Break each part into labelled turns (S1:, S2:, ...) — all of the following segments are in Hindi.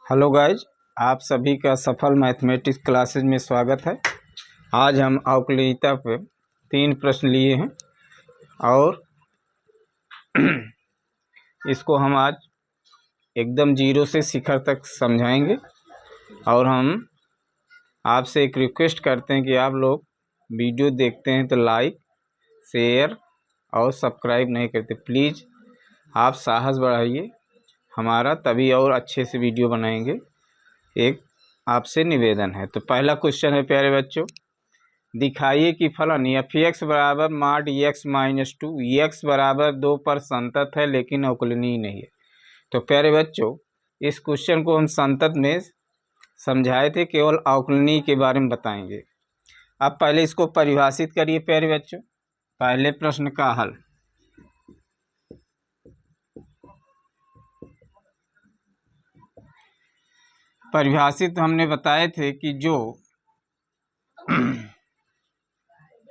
S1: हेलो गाइज, आप सभी का सफल मैथमेटिक्स क्लासेज में स्वागत है। आज हम अवकलनीयता पे 3 प्रश्न लिए हैं और इसको हम आज एकदम जीरो से शिखर तक समझाएंगे। और हम आपसे एक रिक्वेस्ट करते हैं कि आप लोग वीडियो देखते हैं तो लाइक, शेयर और सब्सक्राइब नहीं करते, प्लीज़ आप साहस बढ़ाइए हमारा, तभी और अच्छे से वीडियो बनाएंगे। एक आपसे निवेदन है। तो पहला क्वेश्चन है प्यारे बच्चों, दिखाइए कि फलन एफ एक्स बराबर मॉड एक्स माइनस 2 एक्स बराबर 2 पर संतत है लेकिन अवकलनीय नहीं है। तो प्यारे बच्चों, इस क्वेश्चन को हम संतत में समझाए थे, केवल अवकलनीय के बारे में बताएंगे। अब पहले इसको परिभाषित करिए प्यारे बच्चों। पहले प्रश्न का हल, परिभाषित हमने बताए थे कि जो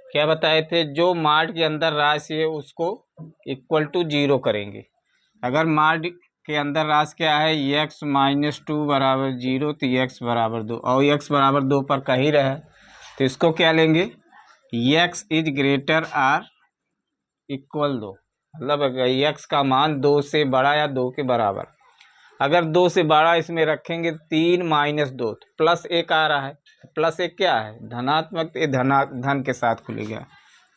S1: क्या बताए थे, जो मॉड के अंदर राशि है उसको इक्वल टू 0 करेंगे। अगर मॉड के अंदर राशि क्या है, x माइनस 2 बराबर 0, तो x बराबर 2 और x बराबर 2 पर कह ही रहा है, तो इसको क्या लेंगे, x is greater or equal 2, मतलब अगर x का मान 2 से बड़ा या 2 के बराबर। अगर 2 से बड़ा इसमें रखेंगे 3 माइनस 2, तो प्लस 1 आ रहा है, तो प्लस 1 क्या है, धनात्मक, ये धन के साथ खुलेगा,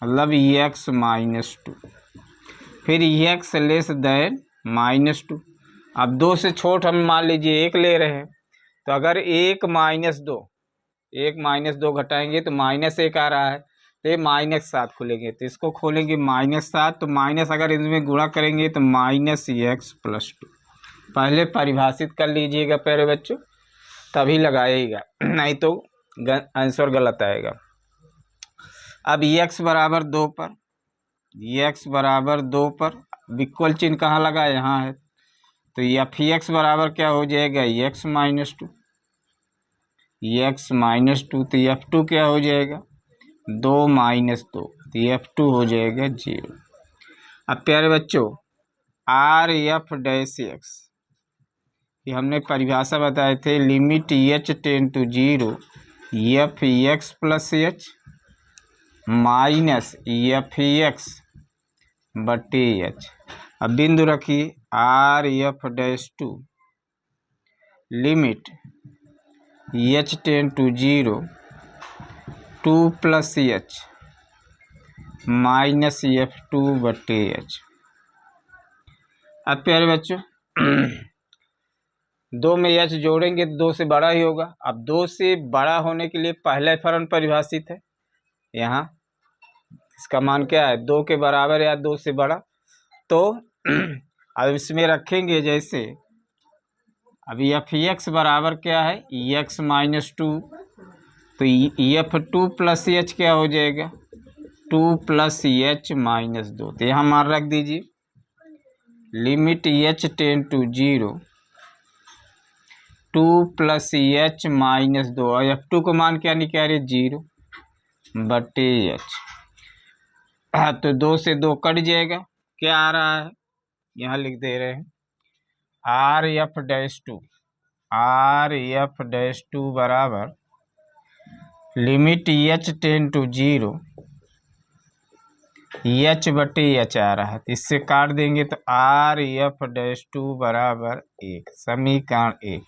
S1: मतलब एक्स माइनस 2। फिर एक्स लेस देन माइनस 2। अब 2 से छोट हम मान लीजिए 1 ले रहे हैं, तो अगर 1 माइनस 2 घटाएंगे तो माइनस 1 आ रहा है, तो ये माइनस 7 खुलेंगे, तो इसको खोलेंगे माइनस 7, तो माइनस अगर इसमें गुणा करेंगे तो माइनस एक्स प्लस 2। पहले परिभाषित कर लीजिएगा प्यारे बच्चों, तभी लगाइएगा, नहीं तो आंसर गलत आएगा। अब x बराबर 2 पर, x बराबर 2 पर इक्वल चिन्ह कहाँ लगा, यहाँ है, तो एफ एक्स बराबर क्या हो जाएगा, x माइनस 2, तो f2 क्या हो जाएगा, 2 माइनस 2, तो f2 हो जाएगा 0। अब प्यारे बच्चों, आर एफ डैश एक्स, ये हमने परिभाषा बताए थे, limit h tends to 0 f x plus h minus f x बटे एच। अब बिंदु रखिए, R f dash 2 limit h tends to 0 2 plus h minus f 2 बटे एच। अब प्यारे बच्चों, 2 में एच जोड़ेंगे तो 2 से बड़ा ही होगा। अब 2 से बड़ा होने के लिए पहला फलन परिभाषित है, यहाँ इसका मान क्या है, 2 के बराबर या 2 से बड़ा। तो अब इसमें रखेंगे, जैसे अभी एफ एक्स बराबर क्या है, एक्स माइनस 2, तो एफ 2 प्लस एच क्या हो जाएगा, 2 प्लस एच माइनस 2, तो यहाँ मान रख दीजिए, limit h tends to 0 2 plus h minus 2, और एफ 2 को मान क्या निकाले, 0 बटे एच। तो 2 से 2 कट जाएगा, क्या आ रहा है, यहाँ लिख दे रहे हैं, आर एफ डैश टू बराबर limit h tends to 0 h बटे एच आ रहा है, तो इससे काट देंगे तो आर एफ डैश 2 बराबर 1, समीकरण 1।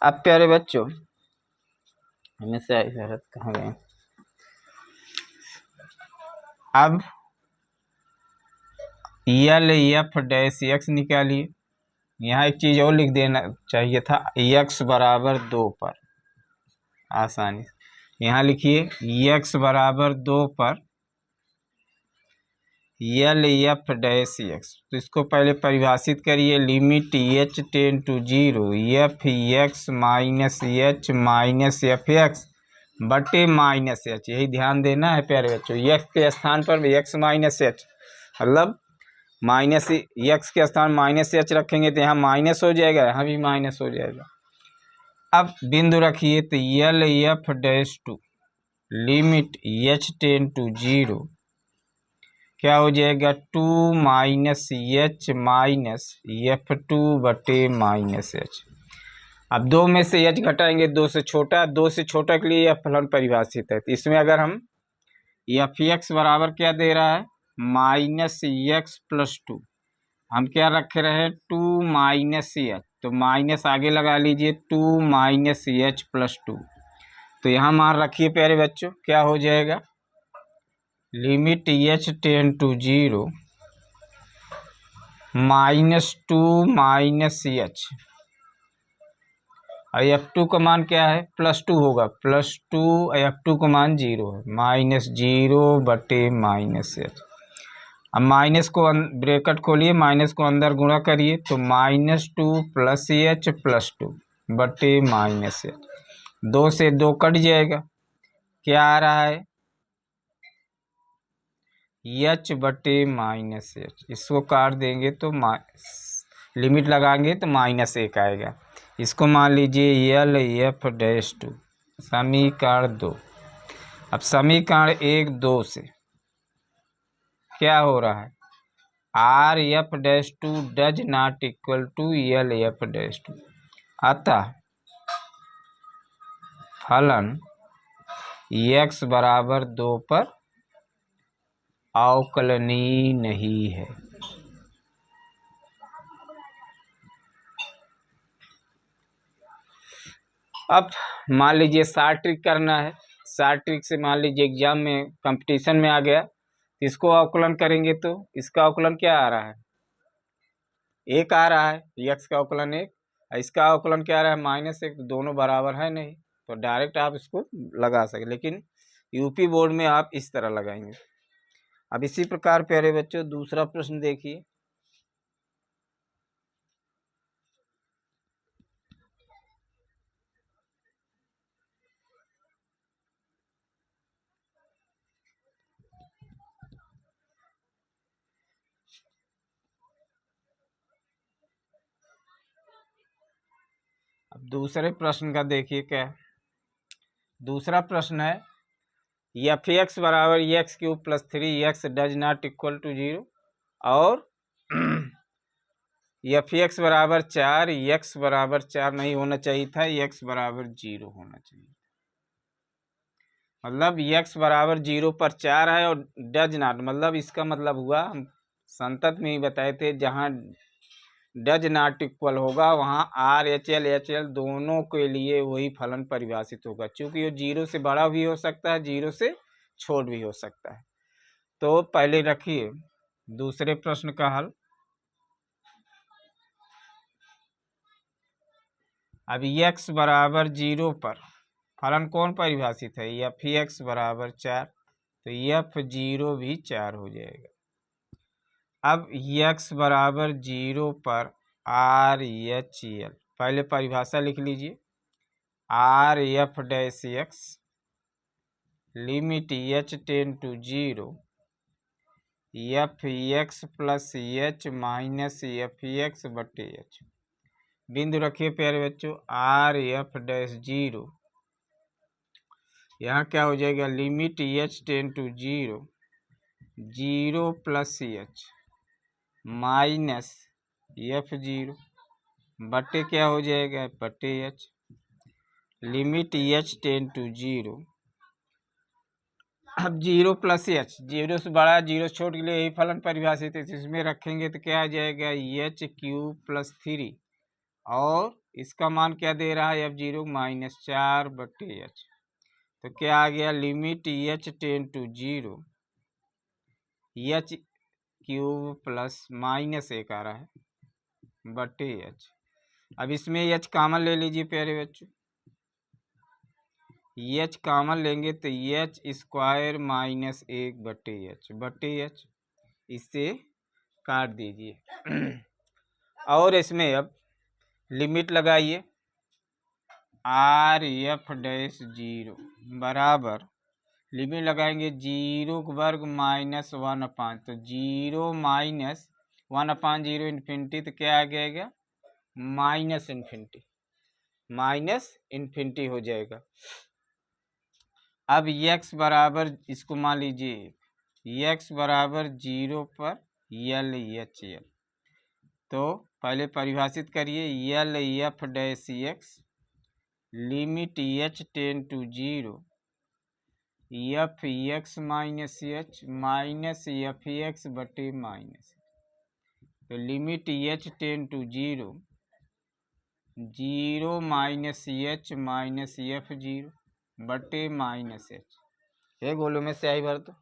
S1: अब प्यारे बच्चों, हमेशा इशारत कहाँ गए, अब एल एफ डैश एक्स निकालिए। यहाँ एक चीज़ और लिख देना चाहिए था, एक्स बराबर 2 पर, आसानी से यहाँ लिखिए, एक्स बराबर 2 पर एल एफ डैश एक्स, तो इसको पहले परिभाषित करिए, limit h tends to 0 f x minus h minus f x बटे माइनस एच। यही ध्यान देना है प्यारे बच्चों, एक्स के स्थान पर एक्स माइनस एच, मतलब माइनस एक्स के स्थान माइनस एच रखेंगे तो यहाँ माइनस हो जाएगा, यहाँ भी माइनस हो जाएगा। अब बिंदु रखिए, तो L f dash 2 limit h tends to 0 क्या हो जाएगा, 2 माइनस एच माइनस एफ 2 बटे माइनस एच। अब 2 में से h घटाएंगे 2 से छोटा, 2 से छोटा के लिए यह फलन परिभाषित है। तो इसमें अगर हम एफ एक्स बराबर क्या दे रहा है, माइनस एक्स प्लस 2, हम क्या रख रहे हैं, 2 माइनस एच, तो माइनस आगे लगा लीजिए, 2 माइनस एच प्लस 2। तो यहाँ मान रखिए प्यारे बच्चों, क्या हो जाएगा, limit h tends to 0 minus 2 minus h, और एफ टू का मान क्या है, प्लस 2 होगा, प्लस 2, एफ टू का मान 0 है, माइनस 0 बटे माइनस एच। अब माइनस को ब्रैकेट खोलिए, माइनस को अंदर गुणा करिए, तो माइनस 2 प्लस एच प्लस 2 बटे माइनस एच। 2 से 2 कट जाएगा, क्या आ रहा है, एच बटे माइनस एच। इसको काट देंगे तो लिमिट लगाएंगे तो माइनस 1 आएगा। इसको मान लीजिए एल एफ डैश 2, समीकरण 2। अब समीकरण 1 2 से क्या हो रहा है, R f dash 2 does not equal to L f dash 2, अतः फलन एक्स बराबर 2 पर अवकलनीय नहीं है। अब मान लीजिए शार्ट ट्रिक करना है, शार्ट ट्रिक से मान लीजिए एग्जाम में कंपटीशन में आ गया, तो इसको अवकलन करेंगे तो इसका अवकलन क्या आ रहा है, 1 आ रहा है, एक्स का अवकलन 1, इसका अवकलन क्या आ रहा है, -1, तो दोनों बराबर है नहीं, तो डायरेक्ट आप इसको लगा सके, लेकिन यूपी बोर्ड में आप इस तरह लगाएंगे। अब इसी प्रकार प्यारे बच्चों दूसरा प्रश्न देखिए, अब दूसरे प्रश्न का देखिए क्या है। दूसरा प्रश्न है एफ एक्स बराबर x cube plus 3x does not equal to 0, और एफ एक्स बराबर 4, एक्स बराबर 4 नहीं होना चाहिए था, एक्स बराबर 0 होना चाहिए, मतलब एक्स बराबर 0 पर 4 है, और डज नॉट मतलब इसका मतलब हुआ, हम संतत में ही बताए थे, जहाँ डज नॉट इक्वल होगा वहाँ आर एच एल दोनों के लिए वही फलन परिभाषित होगा, क्योंकि ये 0 से बड़ा भी हो सकता है, 0 से छोट भी हो सकता है। तो पहले रखिए दूसरे प्रश्न का हल। अब एक्स बराबर 0 पर फलन कौन परिभाषित है, एफ एक्स बराबर 4, तो एफ 0 भी 4 हो जाएगा। अब एक्स बराबर 0 पर आर एच एल, पहले परिभाषा लिख लीजिए, R f dash x limit h tends to 0 f x plus h minus f x बटे एच। बिंदु रखिए प्यारे बच्चों, आर एफ डैश 0, यहाँ क्या हो जाएगा, limit h tends to 0 0 plus h minus f 0 बटे क्या हो जाएगा, बटे h, limit h tends to 0। अब 0 प्लस एच, 0 से बड़ा 0 से छोट के लिए यही फलन परिभाषित है, इसमें रखेंगे तो क्या आ जाएगा, एच क्यूब प्लस 3, और इसका मान क्या दे रहा है, एफ 0 -4 बटे एच, तो क्या आ गया, limit h tends to 0 h cube plus -1 आ रहा है बटे एच। अब इसमें एच कॉमन ले लीजिए प्यारे बच्चों, एच कॉमन लेंगे तो एच स्क्वायर -1 बटे एच, इससे काट दीजिए। और इसमें अब लिमिट लगाइए, आर एफ डैश 0 बराबर, लिमिट लगाएंगे 0 का वर्ग -1/, तो 0 माइनस 1/0 इन्फिनिटी, तो क्या आ जाएगा, माइनस इन्फिनिटी हो जाएगा। अब x बराबर, इसको मान लीजिए x बराबर 0 पर एल एच एल, तो पहले परिभाषित करिए, L f dash x limit h tends to zero f x minus h minus f x बटे माइनस, तो limit h tends to zero zero minus h minus f zero बटे माइनस एच, ये गोलों में स्याही भर दो।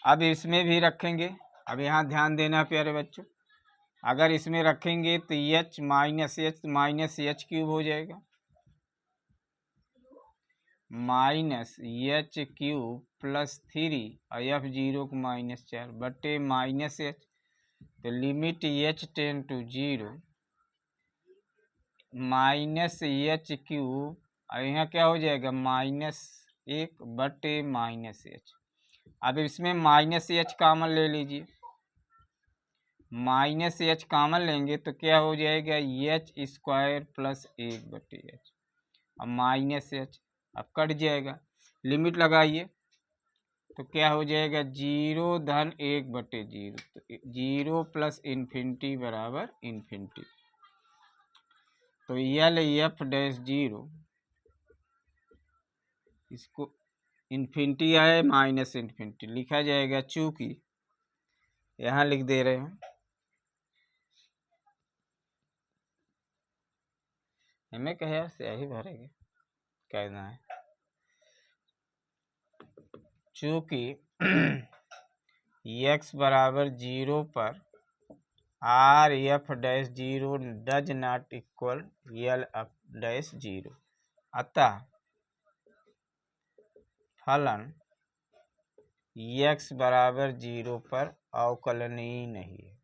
S1: अब इसमें भी रखेंगे, अब यहाँ ध्यान देना प्यारे बच्चों, अगर इसमें रखेंगे तो एच माइनस एच क्यूब हो जाएगा, माइनस एच क्यूब प्लस 3 और एफ जीरो को माइनस 4 बटे माइनस एच, तो limit h tends to zero minus h cube और यहाँ क्या हो जाएगा माइनस 1 बटे माइनस एच। अब इसमें माइनस एच कॉमन ले लीजिए, माइनस एच कॉमन लेंगे तो क्या हो जाएगा एच स्क्वायर प्लस 1 बटे एच, अब माइनस एच अब कट जाएगा, लिमिट लगाइए तो क्या हो जाएगा 0 धन 1 बटे 0, तो 0 प्लस इन्फिनिटी बराबर इन्फिनिटी, तो यल एफ डैश जीरो, इसको इन्फिनिटी आए माइनस इन्फिनिटी लिखा जाएगा, चूंकि यहाँ लिख दे रहे हैं, हमें कहे से यही भरेंगे कहना है, चूंकि x बराबर 0 पर are f dash zero does not equal L f dash zero, अतः फलन x बराबर 0 पर अवकलनीय नहीं है।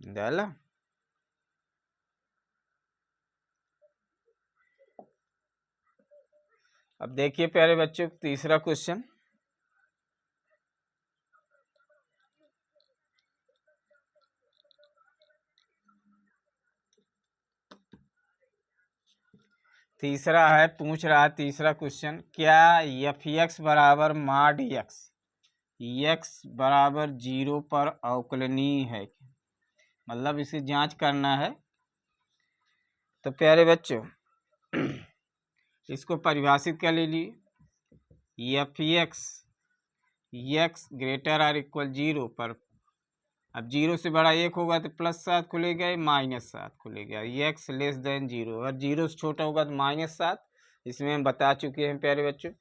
S1: डाला, अब देखिए प्यारे बच्चों तीसरा क्वेश्चन, तीसरा है, पूछ रहा है तीसरा क्वेश्चन, क्या एफ एक्स बराबर मॉड एक्स बराबर 0 पर अवकलनीय है, मतलब इसे जांच करना है। तो प्यारे बच्चों इसको परिभाषित कर लीजिए, F x greater or equal 0 पर, अब 0 से बड़ा 1 होगा तो प्लस 7 खुलेगा, माइनस 7 खुलेगा, एक्स लेस देन 0, और 0 से छोटा होगा तो माइनस 7, इसमें हम बता चुके हैं प्यारे बच्चों,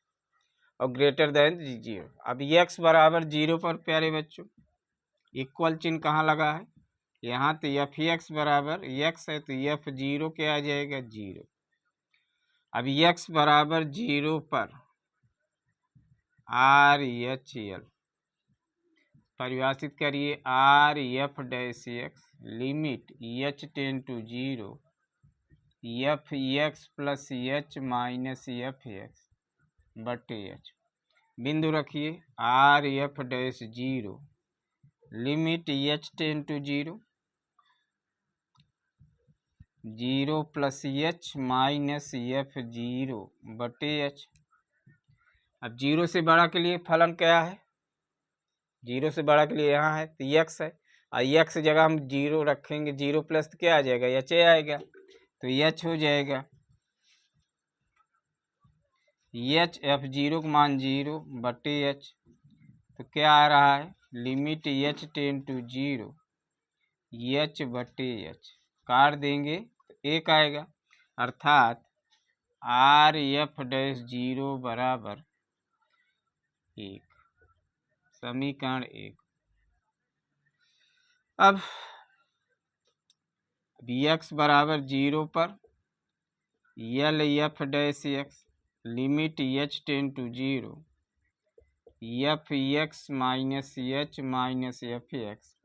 S1: और ग्रेटर देन 0। अब एक्स बराबर 0 पर प्यारे बच्चों इक्वल चिन्ह कहाँ लगा है, यहाँ तो एफ एक्स बराबर एक्स है तो एफ जीरो क्या आ जाएगा 0। अब एक्स बराबर 0 पर आर एच एल परिभाषित करिए, R f dash x limit h tends to 0 f x plus h minus f x बटे एच, बिंदु रखिए R f dash 0 limit h tends to 0 plus h minus f zero बटे एच। अब 0 से बड़ा के लिए फलन क्या है, 0 से बड़ा के लिए यहाँ है तो एक्स है, और एक्स जगह हम 0 रखेंगे, 0 प्लस तो क्या आ जाएगा एच आएगा, तो एच हो जाएगा एच एफ जीरो का मान 0 बटे एच, तो क्या आ रहा है limit h tends to 0 h बटे एच, काट देंगे तो 1 आएगा, अर्थात आर एफ डैश 0 बराबर 1, समीकरण 1। अब एक्स बराबर 0 पर L f dash x limit h tends to 0 f x minus h minus f x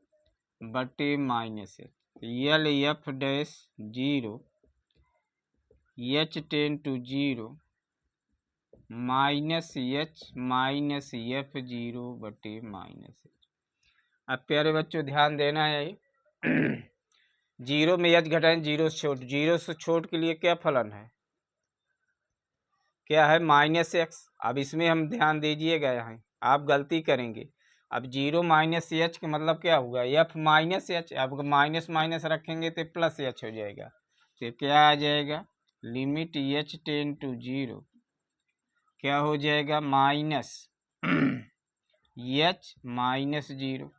S1: बटे minus h, L f dash 0 h tends to 0 minus h minus f zero बटे माइनस एच। अब प्यारे बच्चों ध्यान देना है, जीरो में एच घटाएं जीरो से छोट, जीरो से छोट के लिए क्या फलन है, क्या है माइनस एक्स। अब इसमें हम ध्यान दीजिएगा, यहाँ आप गलती करेंगे। अब जीरो माइनस एच का मतलब क्या हुआ, एफ माइनस एच। अब माइनस माइनस रखेंगे तो प्लस एच हो जाएगा, तो क्या आ जाएगा, limit h tends to zero क्या हो जाएगा, minus h minus zero,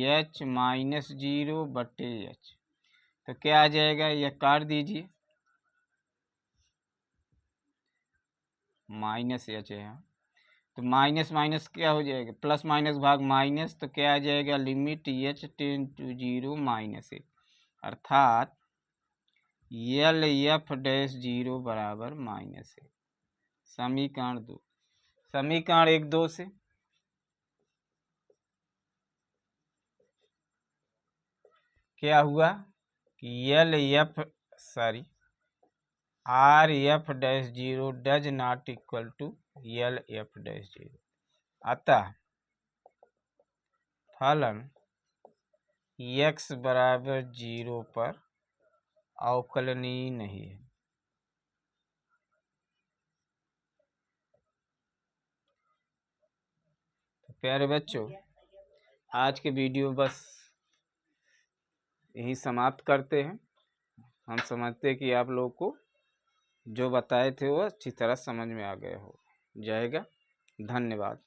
S1: h minus zero बटे एच। तो क्या आ जाएगा, यह काट दीजिए, माइनस एच है यहाँ, तो माइनस माइनस क्या हो जाएगा, प्लस माइनस भाग माइनस, तो क्या आ जाएगा, limit h tends to zero minus एक, अर्थात एल एफ डैश जीरो बराबर माइनस एक। समीकरण 2, समीकरण 1 2 से क्या हुआ कि L f sorry R f dash zero does not equal to L f dash zero, अतः फलन एक्स बराबर जीरो पर अवकलनीय नहीं है। तो प्यारे बच्चों आज के वीडियो बस यही समाप्त करते हैं। हम समझते हैं कि आप लोगों को जो बताए थे वो अच्छी तरह समझ में आ गए हो जाएगा। धन्यवाद।